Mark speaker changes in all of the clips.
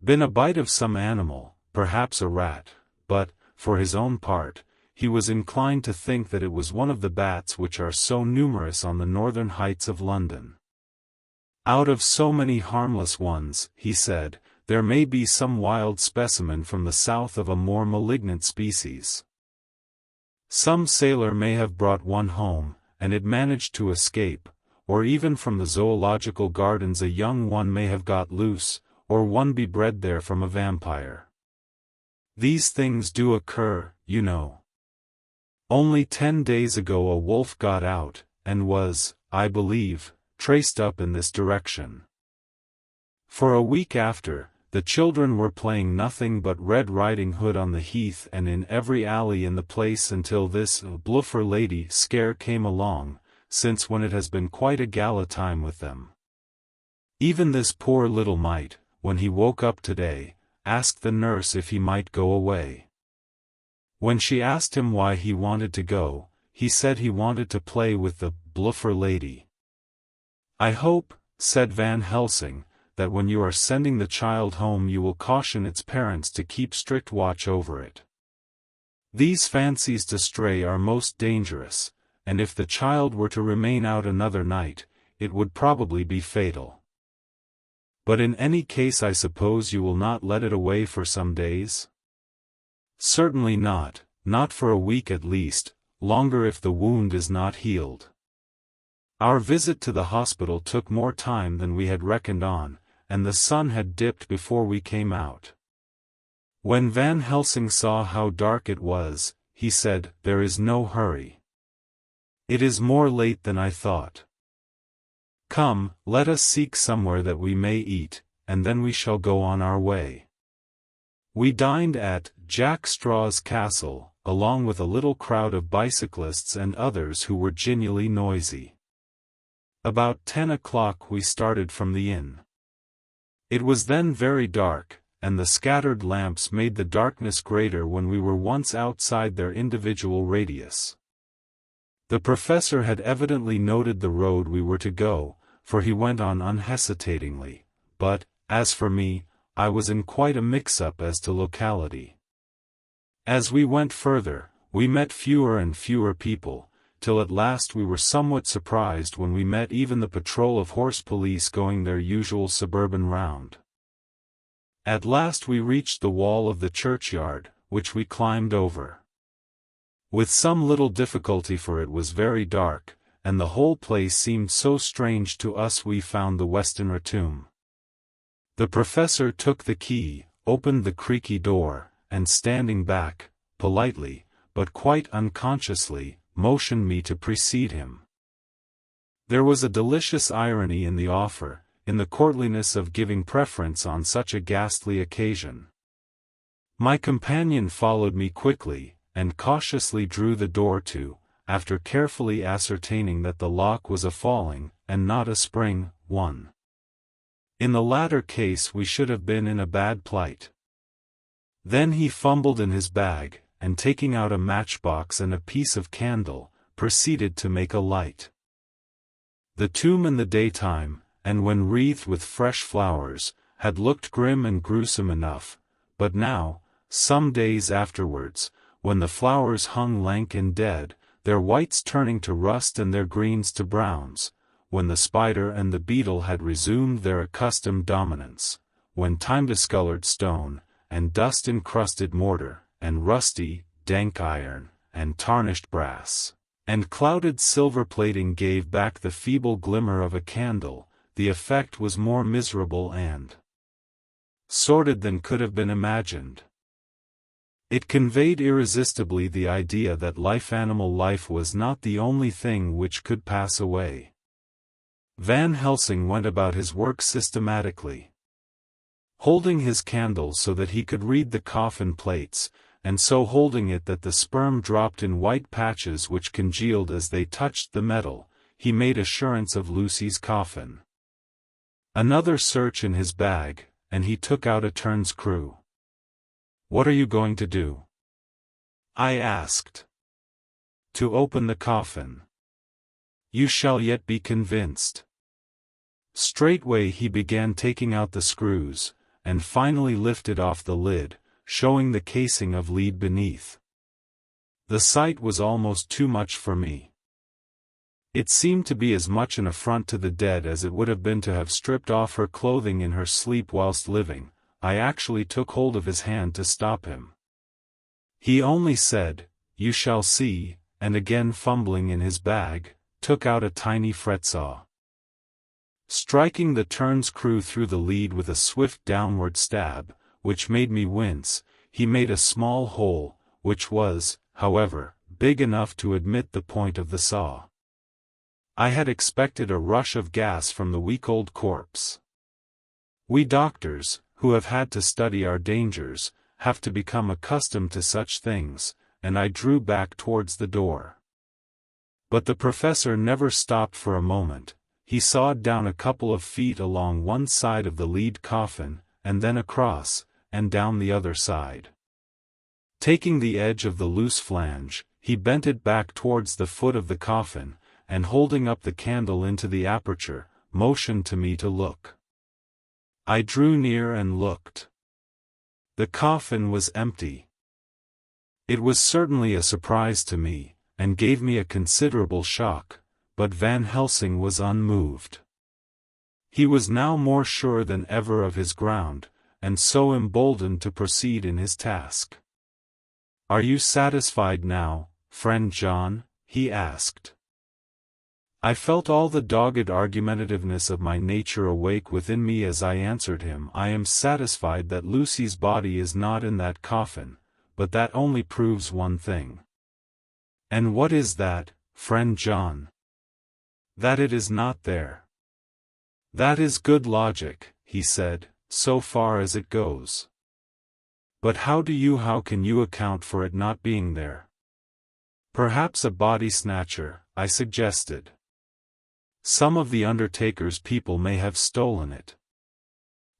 Speaker 1: been a bite of some animal, perhaps a rat, but, for his own part, he was inclined to think that it was one of the bats which are so numerous on the northern heights of London. Out of so many harmless ones, he said, there may be some wild specimen from the south of a more malignant species. Some sailor may have brought one home, and it managed to escape, or even from the zoological gardens a young one may have got loose, or one be bred there from a vampire. These things do occur, you know. Only 10 days ago a wolf got out, and was, I believe, traced up in this direction. For a week after, the children were playing nothing but Red Riding Hood on the heath and in every alley in the place until this bluffer lady scare came along, since when it has been quite a gala time with them. Even this poor little mite, when he woke up today, asked the nurse if he might go away. When she asked him why he wanted to go, he said he wanted to play with the bluffer lady. "I hope," said Van Helsing, "that when you are sending the child home you will caution its parents to keep strict watch over it. These fancies to stray are most dangerous, and if the child were to remain out another night, it would probably be fatal. But in any case I suppose you will not let it away for some days?" "Certainly not for a week at least, longer if the wound is not healed." Our visit to the hospital took more time than we had reckoned on, and the sun had dipped before we came out. When Van Helsing saw how dark it was, he said, "There is no hurry. It is more late than I thought. Come, let us seek somewhere that we may eat, and then we shall go on our way." We dined at Jack Straw's Castle, along with a little crowd of bicyclists and others who were genially noisy. About 10 o'clock we started from the inn. It was then very dark, and the scattered lamps made the darkness greater when we were once outside their individual radius. The professor had evidently noted the road we were to go, for he went on unhesitatingly, but, as for me, I was in quite a mix-up as to locality. As we went further, we met fewer and fewer people, till at last we were somewhat surprised when we met even the patrol of horse police going their usual suburban round. At last we reached the wall of the churchyard, which we climbed over. With some little difficulty, for it was very dark, and the whole place seemed so strange to us, we found the Westenra tomb. The professor took the key, opened the creaky door, and standing back, politely, but quite unconsciously, motioned me to precede him. There was a delicious irony in the offer, in the courtliness of giving preference on such a ghastly occasion. My companion followed me quickly, and cautiously drew the door to, after carefully ascertaining that the lock was a falling, and not a spring, one. In the latter case we should have been in a bad plight. Then he fumbled in his bag, and taking out a matchbox and a piece of candle, proceeded to make a light. The tomb in the daytime, and when wreathed with fresh flowers, had looked grim and gruesome enough, but now, some days afterwards, when the flowers hung lank and dead, their whites turning to rust and their greens to browns, when the spider and the beetle had resumed their accustomed dominance, when time-discolored stone, and dust-encrusted mortar, and rusty, dank iron, and tarnished brass, and clouded silver plating gave back the feeble glimmer of a candle, the effect was more miserable and sordid than could have been imagined. It conveyed irresistibly the idea that animal life was not the only thing which could pass away. Van Helsing went about his work systematically, holding his candle so that he could read the coffin plates, and so holding it that the sperm dropped in white patches which congealed as they touched the metal. He made assurance of Lucy's coffin. Another search in his bag, and he took out a turnscrew. "What are you going to do?" I asked. "To open the coffin. You shall yet be convinced." Straightway he began taking out the screws, and finally lifted off the lid, showing the casing of lead beneath. The sight was almost too much for me. It seemed to be as much an affront to the dead as it would have been to have stripped off her clothing in her sleep whilst living. I actually took hold of his hand to stop him. He only said, "You shall see," and again fumbling in his bag, took out a tiny fretsaw. Striking the turn screw through the lead with a swift downward stab, which made me wince, he made a small hole, which was, however, big enough to admit the point of the saw. I had expected a rush of gas from the weak old corpse. We doctors, who have had to study our dangers, have to become accustomed to such things, and I drew back towards the door. But the professor never stopped for a moment. He sawed down a couple of feet along one side of the lead coffin, and then across, and down the other side. Taking the edge of the loose flange, he bent it back towards the foot of the coffin, and holding up the candle into the aperture, motioned to me to look. I drew near and looked. The coffin was empty. It was certainly a surprise to me, and gave me a considerable shock, but Van Helsing was unmoved. He was now more sure than ever of his ground, and so emboldened to proceed in his task. "Are you satisfied now, friend John?" he asked. I felt all the dogged argumentativeness of my nature awake within me as I answered him. "I am satisfied that Lucy's body is not in that coffin, but that only proves one thing." "And what is that, friend John?" "That it is not there." "That is good logic," he said, "so far as it goes. But how can you account for it not being there?" "Perhaps a body snatcher," I suggested. "Some of the undertaker's people may have stolen it."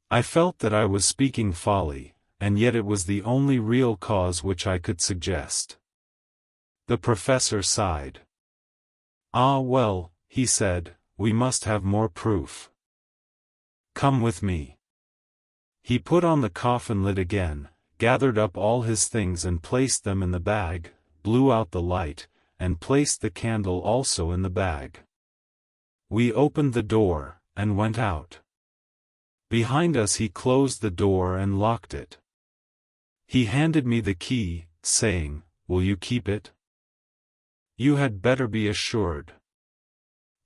Speaker 1: I felt that I was speaking folly, and yet it was the only real cause which I could suggest. The professor sighed. "Ah well," he said, "we must have more proof. Come with me." He put on the coffin lid again, gathered up all his things and placed them in the bag, blew out the light, and placed the candle also in the bag. We opened the door, and went out. Behind us he closed the door and locked it. He handed me the key, saying, "Will you keep it?" "You had better be assured."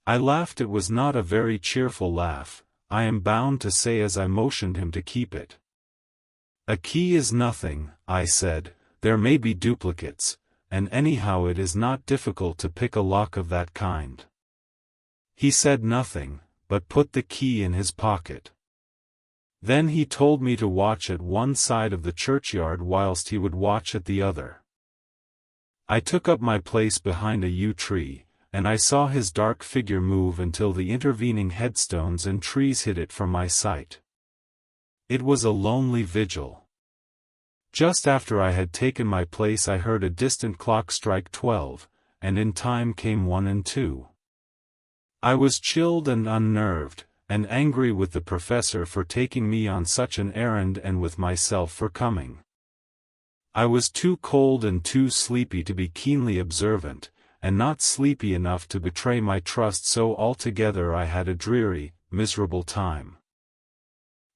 Speaker 1: I laughed. It was not a very cheerful laugh, I am bound to say, as I motioned him to keep it. "A key is nothing," I said, "there may be duplicates, and anyhow it is not difficult to pick a lock of that kind." He said nothing, but put the key in his pocket. Then he told me to watch at one side of the churchyard whilst he would watch at the other. I took up my place behind a yew tree, and I saw his dark figure move until the intervening headstones and trees hid it from my sight. It was a lonely vigil. Just after I had taken my place I heard a distant clock strike 12, and in time came 1 and 2. I was chilled and unnerved, and angry with the professor for taking me on such an errand and with myself for coming. I was too cold and too sleepy to be keenly observant, and not sleepy enough to betray my trust, so altogether I had a dreary, miserable time.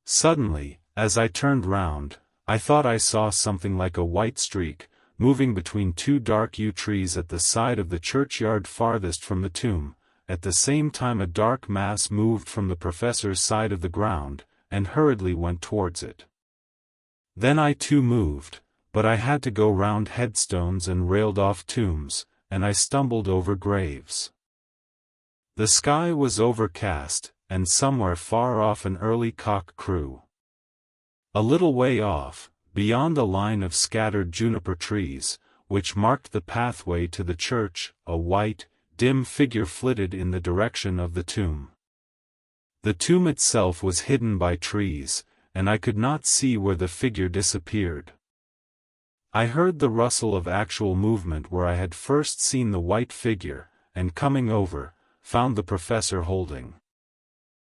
Speaker 1: Suddenly, as I turned round, I thought I saw something like a white streak, moving between 2 dark yew trees at the side of the churchyard farthest from the tomb. At the same time a dark mass moved from the professor's side of the ground, and hurriedly went towards it. Then I too moved, but I had to go round headstones and railed-off tombs, and I stumbled over graves. The sky was overcast, and somewhere far off an early cock crew. A little way off, beyond a line of scattered juniper trees, which marked the pathway to the church, a white, dim figure flitted in the direction of the tomb. The tomb itself was hidden by trees, and I could not see where the figure disappeared. I heard the rustle of actual movement where I had first seen the white figure, and coming over, found the professor holding